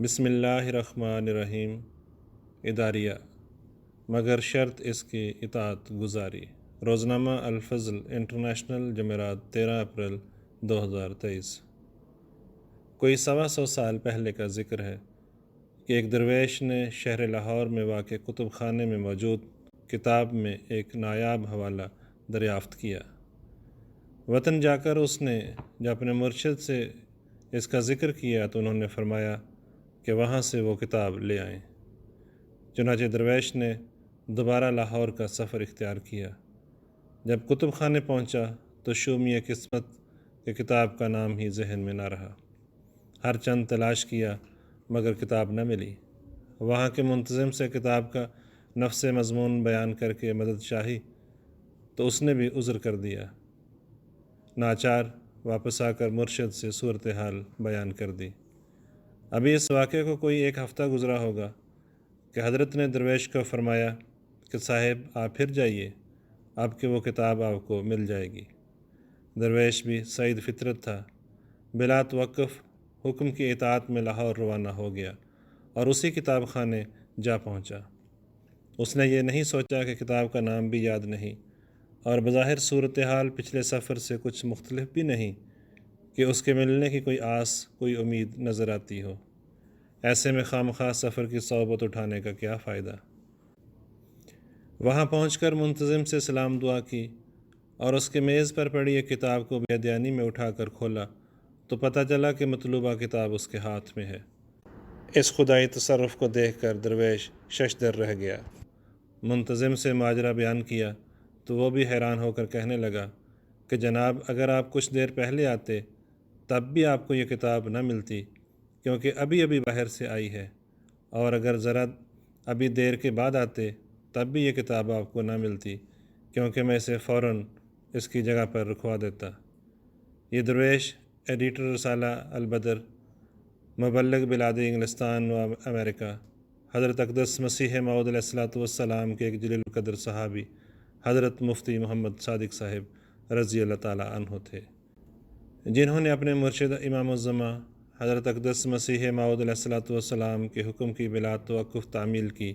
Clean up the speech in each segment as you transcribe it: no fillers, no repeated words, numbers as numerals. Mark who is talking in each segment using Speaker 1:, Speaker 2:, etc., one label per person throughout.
Speaker 1: بسم اللہ الرحمن الرحیم۔ اداریہ، مگر شرط اس کی اطاعت گزاری۔ روزنامہ الفضل انٹرنیشنل، جمعرات 13 اپریل 2023۔ کوئی 125 سال پہلے کا ذکر ہے کہ ایک درویش نے شہر لاہور میں واقع کتب خانے میں موجود کتاب میں ایک نایاب حوالہ دریافت کیا۔ وطن جا کر اس نے جب اپنے مرشد سے اس کا ذکر کیا تو انہوں نے فرمایا کہ وہاں سے وہ کتاب لے آئیں۔ چنانچہ درویش نے دوبارہ لاہور کا سفر اختیار کیا۔ جب کتب خانے پہنچا تو شومی قسمت کہ کتاب کا نام ہی ذہن میں نہ رہا۔ ہر چند تلاش کیا مگر کتاب نہ ملی۔ وہاں کے منتظم سے کتاب کا نفس مضمون بیان کر کے مدد چاہی تو اس نے بھی عذر کر دیا۔ ناچار واپس آ کر مرشد سے صورتحال بیان کر دی۔ ابھی اس واقعے کو کوئی 1 ہفتہ گزرا ہوگا کہ حضرت نے درویش کو فرمایا کہ صاحب آپ پھر جائیے، اب کہ وہ کتاب آپ کو مل جائے گی۔ درویش بھی سعید فطرت تھا، بلا توقف حکم کی اطاعت میں لاہور روانہ ہو گیا اور اسی کتاب خانے جا پہنچا۔ اس نے یہ نہیں سوچا کہ کتاب کا نام بھی یاد نہیں اور بظاہر صورتحال پچھلے سفر سے کچھ مختلف بھی نہیں کہ اس کے ملنے کی کوئی آس، کوئی امید نظر آتی ہو۔ ایسے میں خواہ سفر کی صحبت اٹھانے کا کیا فائدہ۔ وہاں پہنچ کر منتظم سے سلام دعا کی اور اس کے میز پر پڑی ایک کتاب کو بے دھیانی میں اٹھا کر کھولا تو پتہ چلا کہ مطلوبہ کتاب اس کے ہاتھ میں ہے۔ اس خدائی تصرف کو دیکھ کر درویش ششدر رہ گیا۔ منتظم سے ماجرا بیان کیا تو وہ بھی حیران ہو کر کہنے لگا کہ جناب اگر آپ کچھ دیر پہلے آتے تب بھی آپ کو یہ کتاب نہ ملتی، کیونکہ ابھی باہر سے آئی ہے، اور اگر ذرا ابھی دیر کے بعد آتے تب بھی یہ کتاب آپ کو نہ ملتی، کیونکہ میں اسے فوراً اس کی جگہ پر رکھوا دیتا۔ یہ درویش ایڈیٹر رسالہ البدر، مبلغ بلاد انگلستان و امریکہ، حضرت اقدس مسیح موعود علیہ الصلوۃ والسلام کے ایک جلیل القدر صحابی حضرت مفتی محمد صادق صاحب رضی اللہ تعالیٰ عنہ تھے، جنہوں نے اپنے مرشد امام الزماں حضرت اقدس مسیح موعود علیہ الصلوۃ والسلام کے حکم کی بلا توقف تعمیل کی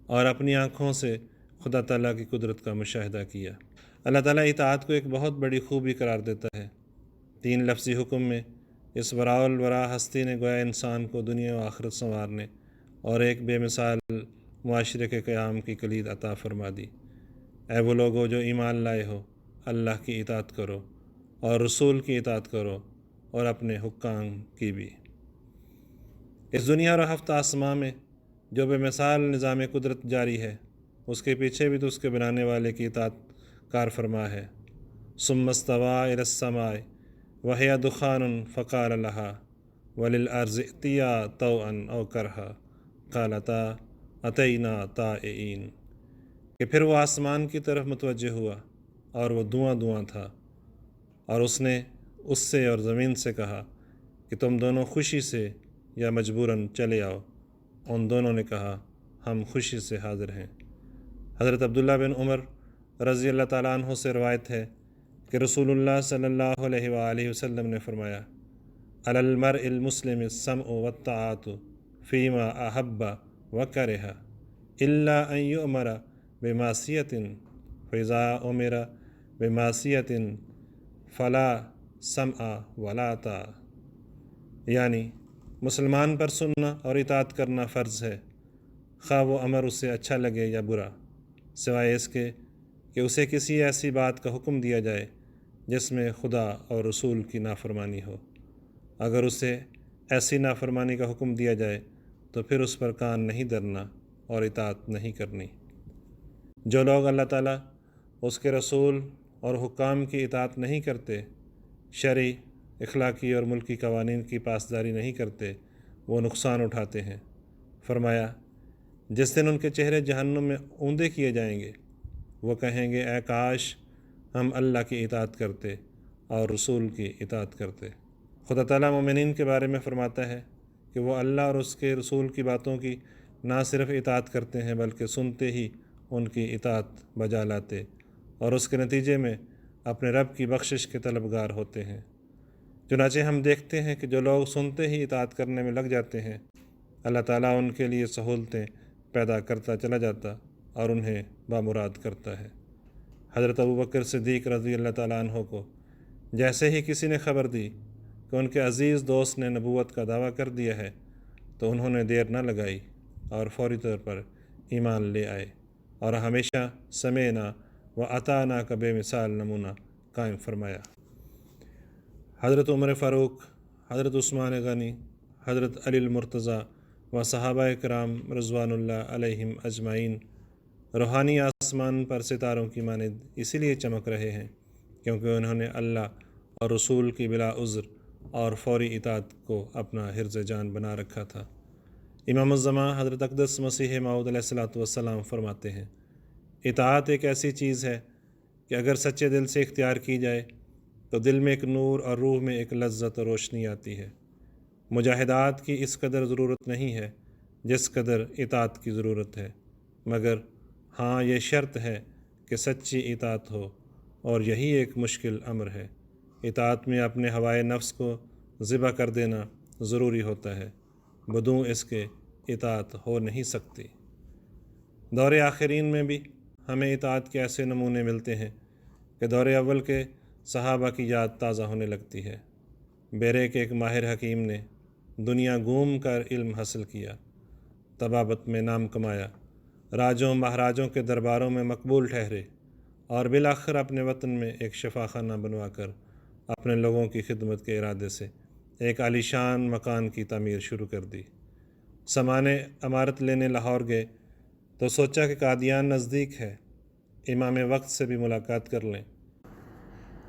Speaker 1: اور اپنی آنکھوں سے خدا تعالیٰ کی قدرت کا مشاہدہ کیا۔ اللہ تعالیٰ اطاعت کو ایک بہت بڑی خوبی قرار دیتا ہے۔ 3 لفظی حکم میں اس وراء الورا ہستی نے گویا انسان کو دنیا و آخرت سنوارنے اور ایک بے مثال معاشرے کے قیام کی کلید عطا فرما دی۔ اے وہ لوگو جو ایمان لائے ہو، اللہ کی اطاعت کرو اور رسول کی اطاعت کرو اور اپنے حکام کی بھی۔ اس دنیا اور ہفت آسماں میں جو بے مثال نظام قدرت جاری ہے، اس کے پیچھے بھی تو اس کے بنانے والے کی اطاعت کار فرما ہے۔ ثم استوى إلى السماء وهي دخان فقال لها وللأرض ائتيا طوعا أو كرها قالتا أتينا طائعين، کہ پھر وہ آسمان کی طرف متوجہ ہوا اور وہ دھواں تھا، اور اس نے اس سے اور زمین سے کہا کہ تم دونوں خوشی سے یا مجبوراً چلے آؤ۔ ان دونوں نے کہا ہم خوشی سے حاضر ہیں۔ حضرت عبداللہ بن عمر رضی اللہ تعالیٰ عنہ سے روایت ہے کہ رسول اللہ صلی اللہ علیہ وآلہ وسلم نے فرمایا، علی المرء المسلم السمع والطاعة فيما أحب وكره إلا أن يؤمر بمعصية فإذا أمر بمعصية فلا سمع ولا طاعة، یعنی مسلمان پر سننا اور اطاعت کرنا فرض ہے، خواہ وہ امر اسے اچھا لگے یا برا، سوائے اس کے کہ اسے کسی ایسی بات کا حکم دیا جائے جس میں خدا اور رسول کی نافرمانی ہو۔ اگر اسے ایسی نافرمانی کا حکم دیا جائے تو پھر اس پر کان نہیں دھرنا اور اطاعت نہیں کرنی۔ جو لوگ اللہ تعالیٰ، اس کے رسول اور حکام کی اطاعت نہیں کرتے، شرعی، اخلاقی اور ملکی قوانین کی پاسداری نہیں کرتے، وہ نقصان اٹھاتے ہیں۔ فرمایا، جس دن ان کے چہرے جہنم میں اوندے کیے جائیں گے، وہ کہیں گے اے کاش ہم اللہ کی اطاعت کرتے اور رسول کی اطاعت کرتے۔ خدا تعالیٰ مومنین کے بارے میں فرماتا ہے کہ وہ اللہ اور اس کے رسول کی باتوں کی نہ صرف اطاعت کرتے ہیں بلکہ سنتے ہی ان کی اطاعت بجا لاتے اور اس کے نتیجے میں اپنے رب کی بخشش کے طلبگار ہوتے ہیں۔ چنانچہ ہم دیکھتے ہیں کہ جو لوگ سنتے ہی اطاعت کرنے میں لگ جاتے ہیں اللہ تعالیٰ ان کے لیے سہولتیں پیدا کرتا چلا جاتا اور انہیں بامراد کرتا ہے۔ حضرت ابوبکر صدیق رضی اللہ تعالیٰ عنہ کو جیسے ہی کسی نے خبر دی کہ ان کے عزیز دوست نے نبوت کا دعویٰ کر دیا ہے تو انہوں نے دیر نہ لگائی اور فوری طور پر ایمان لے آئے اور ہمیشہ سمعنا و اطعنا کا بے مثال نمونہ قائم فرمایا۔ حضرت عمر فاروق، حضرت عثمان غنی، حضرت علی المرتضیٰ و صحابہ کرام رضوان اللہ علیہم اجمعین روحانی آسمان پر ستاروں کی مانند اسی لیے چمک رہے ہیں کیونکہ انہوں نے اللہ اور رسول کی بلا عذر اور فوری اطاعت کو اپنا حرز جان بنا رکھا تھا۔ امام الزمان حضرت اقدس مسیح موعود علیہ الصلوۃ والسلام فرماتے ہیں، اطاعت ایک ایسی چیز ہے کہ اگر سچے دل سے اختیار کی جائے تو دل میں ایک نور اور روح میں ایک لذت و روشنی آتی ہے۔ مجاہدات کی اس قدر ضرورت نہیں ہے جس قدر اطاعت کی ضرورت ہے، مگر ہاں یہ شرط ہے کہ سچی اطاعت ہو، اور یہی ایک مشکل امر ہے۔ اطاعت میں اپنے ہوائے نفس کو ذبح کر دینا ضروری ہوتا ہے، بدون اس کے اطاعت ہو نہیں سکتی۔ دور آخرین میں بھی ہمیں اطاعت کے ایسے نمونے ملتے ہیں کہ دور اول کے صحابہ کی یاد تازہ ہونے لگتی ہے۔ بیرے کے ایک ماہر حکیم نے دنیا گھوم کر علم حاصل کیا، طبابت میں نام کمایا، راجوں مہاراجوں کے درباروں میں مقبول ٹھہرے اور بالآخر اپنے وطن میں ایک شفاخانہ بنوا کر اپنے لوگوں کی خدمت کے ارادے سے ایک عالیشان مکان کی تعمیر شروع کر دی۔ سمانے عمارت لینے لاہور گئے تو سوچا کہ قادیان نزدیک ہے، امام وقت سے بھی ملاقات کر لیں۔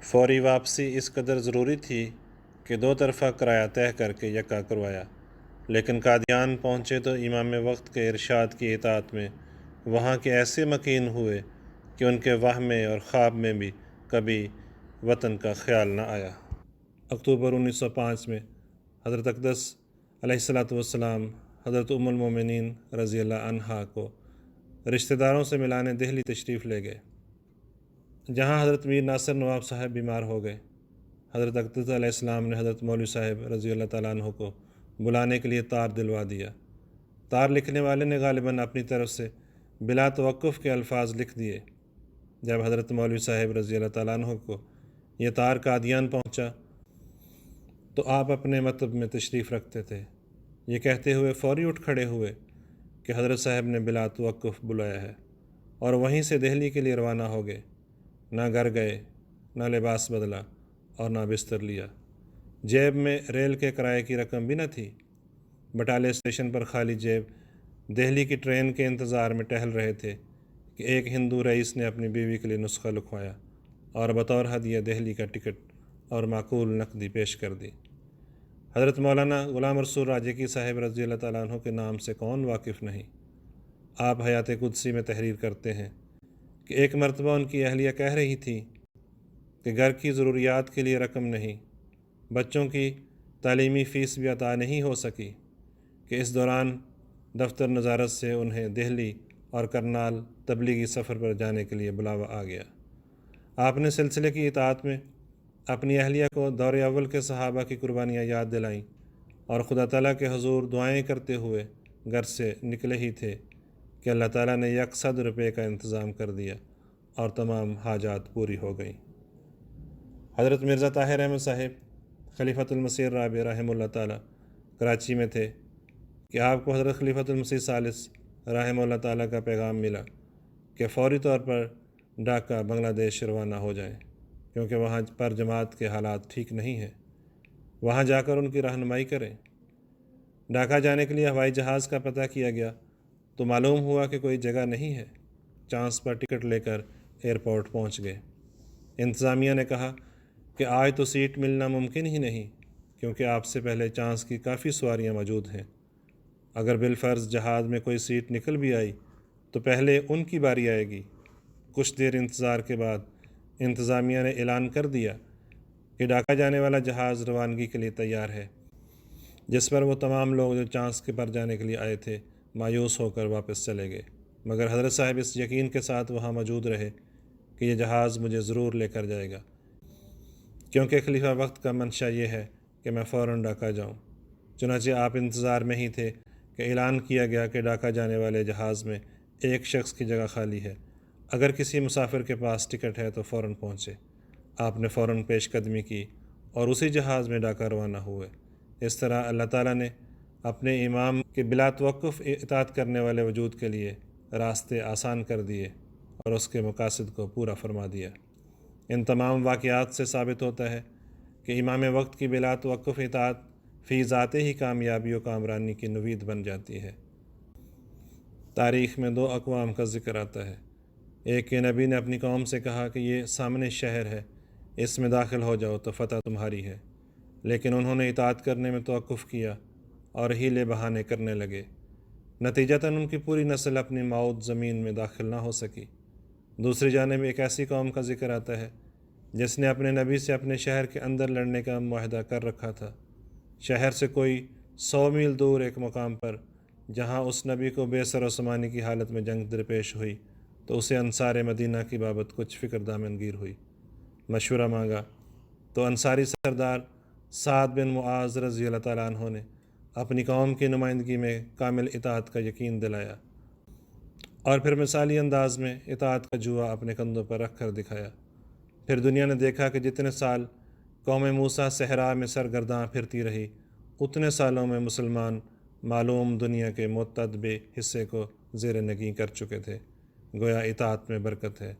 Speaker 1: فوری واپسی اس قدر ضروری تھی کہ دو طرفہ کرایہ طے کر کے یکا کروایا، لیکن قادیان پہنچے تو امام وقت کے ارشاد کی اطاعت میں وہاں کے ایسے مکین ہوئے کہ ان کے وہم میں اور خواب میں بھی کبھی وطن کا خیال نہ آیا۔ اکتوبر 1905 میں حضرت اقدس علیہ الصلوۃ والسلام حضرت ام المومنین رضی اللہ عنہا کو رشتہ داروں سے ملانے دہلی تشریف لے گئے، جہاں حضرت میر ناصر نواب صاحب بیمار ہو گئے۔ حضرت اقدس علیہ السلام نے حضرت مولوی صاحب رضی اللہ تعالیٰ عنہ کو بلانے کے لیے تار دلوا دیا۔ تار لکھنے والے نے غالباً اپنی طرف سے بلا توقف کے الفاظ لکھ دیے۔ جب حضرت مولوی صاحب رضی اللہ تعالیٰ عنہ کو یہ تار قادیان پہنچا تو آپ اپنے مطلب میں تشریف رکھتے تھے، یہ کہتے ہوئے فوری اٹھ کھڑے ہوئے کہ حضرت صاحب نے بلا توقف بلایا ہے، اور وہیں سے دہلی کے لیے روانہ ہو گئے۔ نہ گھر گئے، نہ لباس بدلا اور نہ بستر لیا۔ جیب میں ریل کے کرائے کی رقم بھی نہ تھی۔ بٹالے اسٹیشن پر خالی جیب دہلی کی ٹرین کے انتظار میں ٹہل رہے تھے کہ ایک ہندو رئیس نے اپنی بیوی کے لیے نسخہ لکھوایا اور بطور ہدیہ دہلی کا ٹکٹ اور معقول نقدی پیش کر دی۔ حضرت مولانا غلام رسول راجگی صاحب رضی اللہ تعالیٰ عنہ کے نام سے کون واقف نہیں؟ آپ حیات قدسی میں تحریر کرتے ہیں کہ ایک مرتبہ ان کی اہلیہ کہہ رہی تھی کہ گھر کی ضروریات کے لیے رقم نہیں، بچوں کی تعلیمی فیس بھی عطا نہیں ہو سکی کہ اس دوران دفتر نظارت سے انہیں دہلی اور کرنال تبلیغی سفر پر جانے کے لیے بلاوا آ گیا۔ آپ نے سلسلے کی اطاعت میں اپنی اہلیہ کو دور اول کے صحابہ کی قربانیاں یاد دلائیں اور خدا تعالیٰ کے حضور دعائیں کرتے ہوئے گھر سے نکلے ہی تھے کہ اللہ تعالیٰ نے 100 روپے کا انتظام کر دیا اور تمام حاجات پوری ہو گئیں۔ حضرت مرزا طاہر احمد صاحب خلیفۃ المسیح الرابع رحمہ اللہ تعالیٰ کراچی میں تھے کہ آپ کو حضرت خلیفۃ المسیح الثالث رحمہ اللہ تعالیٰ کا پیغام ملا کہ فوری طور پر ڈھاکہ بنگلہ دیش روانہ ہو جائیں کیونکہ وہاں پر جماعت کے حالات ٹھیک نہیں ہیں، وہاں جا کر ان کی رہنمائی کریں۔ ڈھاکہ جانے کے لیے ہوائی جہاز کا پتہ کیا گیا تو معلوم ہوا کہ کوئی جگہ نہیں ہے۔ چانس پر ٹکٹ لے کر ایئرپورٹ پہنچ گئے۔ انتظامیہ نے کہا کہ آج تو سیٹ ملنا ممکن ہی نہیں کیونکہ آپ سے پہلے چانس کی کافی سواریاں موجود ہیں۔ اگر بالفرض جہاز میں کوئی سیٹ نکل بھی آئی تو پہلے ان کی باری آئے گی۔ کچھ دیر انتظار کے بعد انتظامیہ نے اعلان کر دیا کہ ڈھاکہ جانے والا جہاز روانگی کے لیے تیار ہے، جس پر وہ تمام لوگ جو چانس کے پر جانے کے لیے آئے تھے مایوس ہو کر واپس چلے گئے، مگر حضرت صاحب اس یقین کے ساتھ وہاں موجود رہے کہ یہ جہاز مجھے ضرور لے کر جائے گا، کیونکہ خلیفہ وقت کا منشا یہ ہے کہ میں فوراً ڈھاکہ جاؤں۔ چنانچہ آپ انتظار میں ہی تھے کہ اعلان کیا گیا کہ ڈاکا جانے والے جہاز میں ایک شخص کی جگہ خالی ہے، اگر کسی مسافر کے پاس ٹکٹ ہے تو فوراً پہنچے۔ آپ نے فوراً پیش قدمی کی اور اسی جہاز میں ڈاکا روانہ ہوئے۔ اس طرح اللہ تعالیٰ نے اپنے امام کے بلا توقف اطاعت کرنے والے وجود کے لیے راستے آسان کر دیے اور اس کے مقاصد کو پورا فرما دیا۔ ان تمام واقعات سے ثابت ہوتا ہے کہ امام وقت کی بلا توقف اطاعت فی ذات ہی کامیابی و کامرانی کی نوید بن جاتی ہے۔ تاریخ میں 2 اقوام کا ذکر آتا ہے۔ ایک کے نبی نے اپنی قوم سے کہا کہ یہ سامنے شہر ہے، اس میں داخل ہو جاؤ تو فتح تمہاری ہے، لیکن انہوں نے اطاعت کرنے میں توقف کیا اور ہیلے بہانے کرنے لگے، نتیجتاً ان کی پوری نسل اپنی ماؤد زمین میں داخل نہ ہو سکی۔ دوسری جانب ایک ایسی قوم کا ذکر آتا ہے جس نے اپنے نبی سے اپنے شہر کے اندر لڑنے کا معاہدہ کر رکھا تھا۔ شہر سے کوئی 100 میل دور ایک مقام پر جہاں اس نبی کو بے سر و سامانی کی حالت میں جنگ درپیش ہوئی تو اسے انصار مدینہ کی بابت کچھ فکر دامنگیر ہوئی۔ مشورہ مانگا تو انصاری سردار سعد بن معاذ رضی اللہ تعالیٰ عنہ نے اپنی قوم کی نمائندگی میں کامل اطاعت کا یقین دلایا اور پھر مثالی انداز میں اطاعت کا جوا اپنے کندھوں پر رکھ کر دکھایا۔ پھر دنیا نے دیکھا کہ جتنے سال قوم موسیٰ صحرا میں سرگرداں پھرتی رہی، اتنے سالوں میں مسلمان معلوم دنیا کے متعدد حصے کو زیر نگیں کر چکے تھے۔ گویا اطاعت میں برکت ہے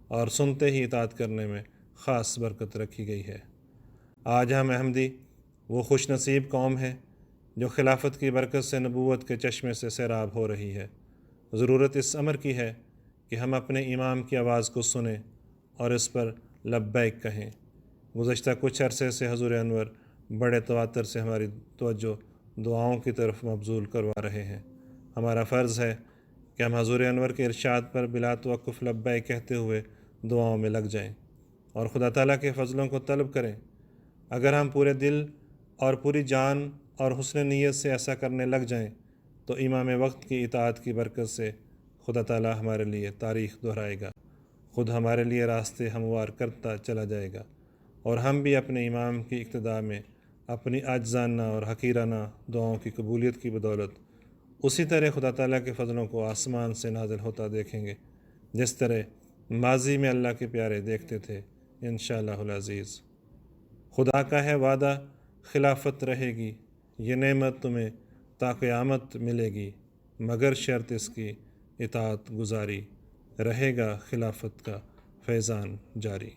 Speaker 1: اور سنتے ہی اطاعت کرنے میں خاص برکت رکھی گئی ہے۔ آج ہم احمدی وہ خوش نصیب قوم ہے جو خلافت کی برکت سے نبوت کے چشمے سے سیراب ہو رہی ہے۔ ضرورت اس امر کی ہے کہ ہم اپنے امام کی آواز کو سنیں اور اس پر لبیک کہیں۔ گزشتہ کچھ عرصے سے حضور انور بڑے تواتر سے ہماری توجہ دعاؤں کی طرف مبذول کروا رہے ہیں۔ ہمارا فرض ہے کہ ہم حضور انور کے ارشاد پر بلا توقف لبیک کہتے ہوئے دعاؤں میں لگ جائیں اور خدا تعالیٰ کے فضلوں کو طلب کریں۔ اگر ہم پورے دل اور پوری جان اور حسن نیت سے ایسا کرنے لگ جائیں تو امام وقت کی اطاعت کی برکت سے خدا تعالیٰ ہمارے لیے تاریخ دہرائے گا، خود ہمارے لیے راستے ہموار کرتا چلا جائے گا اور ہم بھی اپنے امام کی اقتداء میں اپنی عاجزانہ اور حقیرانہ دعاؤں کی قبولیت کی بدولت اسی طرح خدا تعالیٰ کے فضلوں کو آسمان سے نازل ہوتا دیکھیں گے جس طرح ماضی میں اللہ کے پیارے دیکھتے تھے انشاءاللہ العزیز۔ خدا کا ہے وعدہ خلافت رہے گی، یہ نعمت تمہیں تا قیامت ملے گی، مگر شرط اس کی اطاعت گزاری، رہے گا خلافت کا فیضان جاری۔